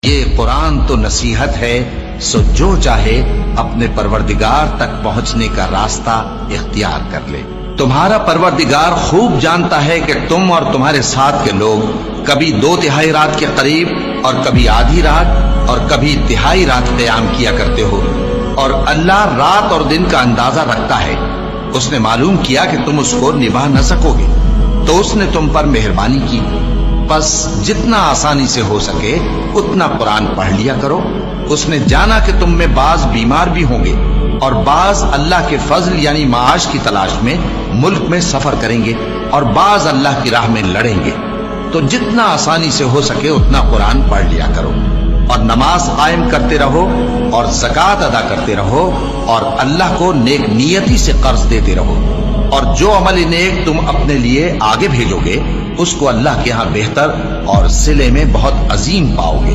یہ قرآن تو نصیحت ہے، سو جو چاہے اپنے پروردگار تک پہنچنے کا راستہ اختیار کر لے۔ تمہارا پروردگار خوب جانتا ہے کہ تم اور تمہارے ساتھ کے لوگ کبھی 2/3 رات کے قریب اور کبھی آدھی رات اور کبھی تہائی رات قیام کیا کرتے ہو، اور اللہ رات اور دن کا اندازہ رکھتا ہے۔ اس نے معلوم کیا کہ تم اس کو نبھا نہ سکو گے تو اس نے تم پر مہربانی کی، بس جتنا آسانی سے ہو سکے اتنا قرآن پڑھ لیا کرو۔ اس نے جانا کہ تم میں بعض بیمار بھی ہوں گے اور بعض اللہ کے فضل یعنی معاش کی تلاش میں ملک میں سفر کریں گے اور بعض اللہ کی راہ میں لڑیں گے، تو جتنا آسانی سے ہو سکے اتنا قرآن پڑھ لیا کرو، اور نماز قائم کرتے رہو اور زکوٰۃ ادا کرتے رہو اور اللہ کو نیک نیتی سے قرض دیتے رہو، اور جو عمل نیک تم اپنے لیے آگے بھیجو گے اس کو اللہ کے ہاں بہتر اور صلے میں بہت عظیم پاؤ گے۔